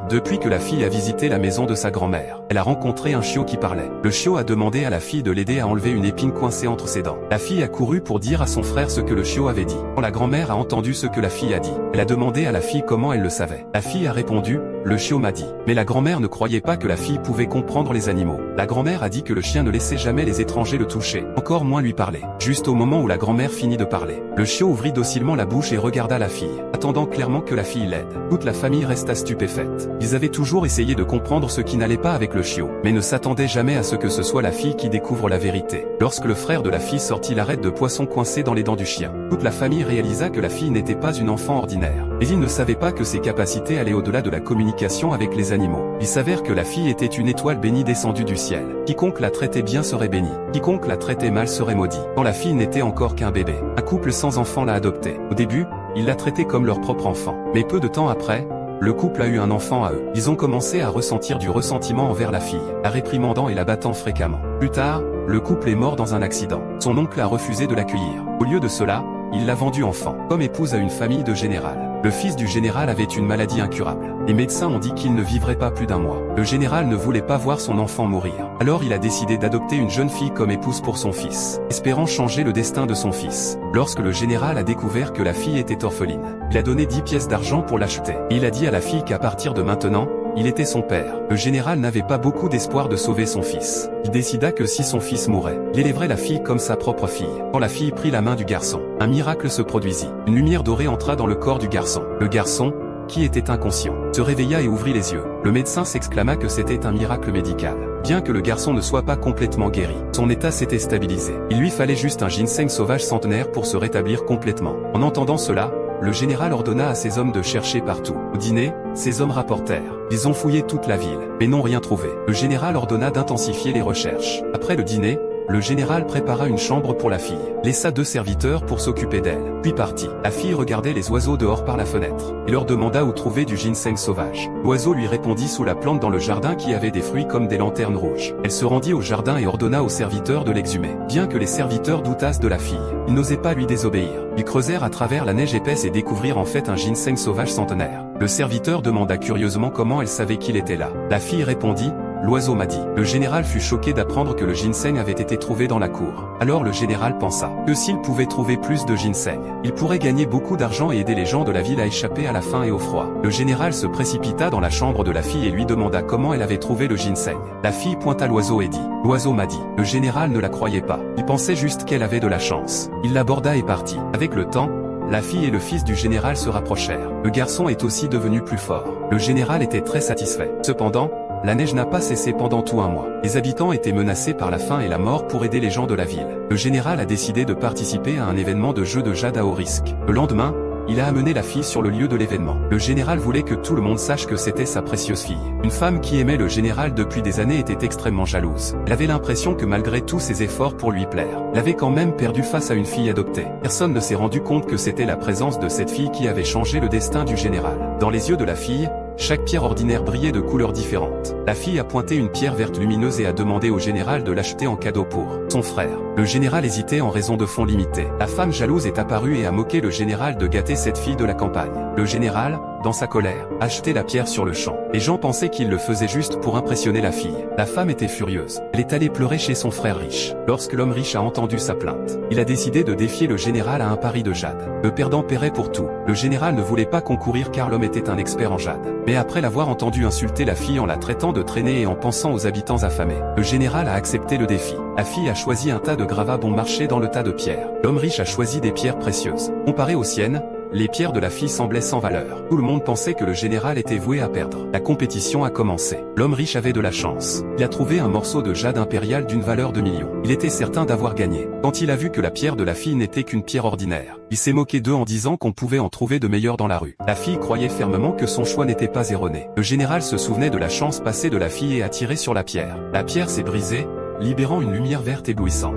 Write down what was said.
Depuis que la fille a visité la maison de sa grand-mère, elle a rencontré un chiot qui parlait. Le chiot a demandé à la fille de l'aider à enlever une épine coincée entre ses dents. La fille a couru pour dire à son frère ce que le chiot avait dit. Quand la grand-mère a entendu ce que la fille a dit, elle a demandé à la fille comment elle le savait. La fille a répondu, le chiot m'a dit. Mais la grand-mère ne croyait pas que la fille pouvait comprendre les animaux. La grand-mère a dit que le chien ne laissait jamais les étrangers le toucher, encore moins lui parler. Juste au moment où la grand-mère finit de parler, le chiot ouvrit docilement la bouche et regarda la fille, attendant clairement que la fille l'aide. Toute la famille resta stupéfaite. Ils avaient toujours essayé de comprendre ce qui n'allait pas avec le chiot, mais ne s'attendaient jamais à ce que ce soit la fille qui découvre la vérité. Lorsque le frère de la fille sortit l'arête de poisson coincée dans les dents du chien, toute la famille réalisa que la fille n'était pas une enfant ordinaire. Mais ils ne savaient pas que ses capacités allaient au-delà de la communication avec les animaux. Il s'avère que la fille était une étoile bénie descendue du ciel. Quiconque la traitait bien serait béni. Quiconque la traitait mal serait maudit. Quand la fille n'était encore qu'un bébé, un couple sans enfant l'a adoptée. Au début, ils la traitaient comme leur propre enfant. Mais peu de temps après, le couple a eu un enfant à eux. Ils ont commencé à ressentir du ressentiment envers la fille, la réprimandant et la battant fréquemment. Plus tard, le couple est mort dans un accident. Son oncle a refusé de l'accueillir. Au lieu de cela, il l'a vendu enfant, comme épouse à une famille de général. Le fils du général avait une maladie incurable. Les médecins ont dit qu'il ne vivrait pas plus d'un mois. Le général ne voulait pas voir son enfant mourir. Alors il a décidé d'adopter une jeune fille comme épouse pour son fils, espérant changer le destin de son fils. Lorsque le général a découvert que la fille était orpheline, il a donné 10 pièces d'argent pour l'acheter. Et il a dit à la fille qu'à partir de maintenant, il était son père. Le général n'avait pas beaucoup d'espoir de sauver son fils. Il décida que si son fils mourait, il élèverait la fille comme sa propre fille. Quand la fille prit la main du garçon, un miracle se produisit. Une lumière dorée entra dans le corps du garçon. Le garçon, qui était inconscient, se réveilla et ouvrit les yeux. Le médecin s'exclama que c'était un miracle médical. Bien que le garçon ne soit pas complètement guéri, son état s'était stabilisé. Il lui fallait juste un ginseng sauvage centenaire pour se rétablir complètement. En entendant cela, le général ordonna à ses hommes de chercher partout. Au dîner, ces hommes rapportèrent. Ils ont fouillé toute la ville, mais n'ont rien trouvé. Le général ordonna d'intensifier les recherches. Après le dîner, le général prépara une chambre pour la fille, laissa 2 serviteurs pour s'occuper d'elle, puis partit. La fille regardait les oiseaux dehors par la fenêtre, et leur demanda où trouver du ginseng sauvage. L'oiseau lui répondit sous la plante dans le jardin qui avait des fruits comme des lanternes rouges. Elle se rendit au jardin et ordonna aux serviteurs de l'exhumer. Bien que les serviteurs doutassent de la fille, ils n'osaient pas lui désobéir. Ils creusèrent à travers la neige épaisse et découvrirent en fait un ginseng sauvage centenaire. Le serviteur demanda curieusement comment elle savait qu'il était là. La fille répondit, l'oiseau m'a dit. Le général fut choqué d'apprendre que le ginseng avait été trouvé dans la cour. Alors le général pensa que s'il pouvait trouver plus de ginseng, il pourrait gagner beaucoup d'argent et aider les gens de la ville à échapper à la faim et au froid. Le général se précipita dans la chambre de la fille et lui demanda comment elle avait trouvé le ginseng. La fille pointa l'oiseau et dit, l'oiseau m'a dit. Le général ne la croyait pas. Il pensait juste qu'elle avait de la chance. Il l'aborda et partit. Avec le temps, la fille et le fils du général se rapprochèrent. Le garçon est aussi devenu plus fort. Le général était très satisfait. Cependant, la neige n'a pas cessé pendant tout un mois. Les habitants étaient menacés par la faim et la mort pour aider les gens de la ville. Le général a décidé de participer à un événement de jeu de jade à haut risque. Le lendemain, il a amené la fille sur le lieu de l'événement. Le général voulait que tout le monde sache que c'était sa précieuse fille. Une femme qui aimait le général depuis des années était extrêmement jalouse. Elle avait l'impression que malgré tous ses efforts pour lui plaire, elle avait quand même perdu face à une fille adoptée. Personne ne s'est rendu compte que c'était la présence de cette fille qui avait changé le destin du général. Dans les yeux de la fille, chaque pierre ordinaire brillait de couleurs différentes. La fille a pointé une pierre verte lumineuse et a demandé au général de l'acheter en cadeau pour son frère. Le général hésitait en raison de fonds limités. La femme jalouse est apparue et a moqué le général de gâter cette fille de la campagne. Le général, dans sa colère, a jeté la pierre sur le champ. Les gens pensaient qu'il le faisait juste pour impressionner la fille. La femme était furieuse. Elle est allée pleurer chez son frère riche. Lorsque l'homme riche a entendu sa plainte, il a décidé de défier le général à un pari de jade. Le perdant paierait pour tout. Le général ne voulait pas concourir car l'homme était un expert en jade. Mais après l'avoir entendu insulter la fille en la traitant de traînée et en pensant aux habitants affamés, le général a accepté le défi. La fille a choisi un tas de gravats bon marché dans le tas de pierres. L'homme riche a choisi des pierres précieuses. Comparées aux siennes, les pierres de la fille semblaient sans valeur. Tout le monde pensait que le général était voué à perdre. La compétition a commencé. L'homme riche avait de la chance. Il a trouvé un morceau de jade impérial d'une valeur de millions. Il était certain d'avoir gagné. Quand il a vu que la pierre de la fille n'était qu'une pierre ordinaire, il s'est moqué d'eux en disant qu'on pouvait en trouver de meilleurs dans la rue. La fille croyait fermement que son choix n'était pas erroné. Le général se souvenait de la chance passée de la fille et a tiré sur la pierre. La pierre s'est brisée, libérant une lumière verte éblouissante.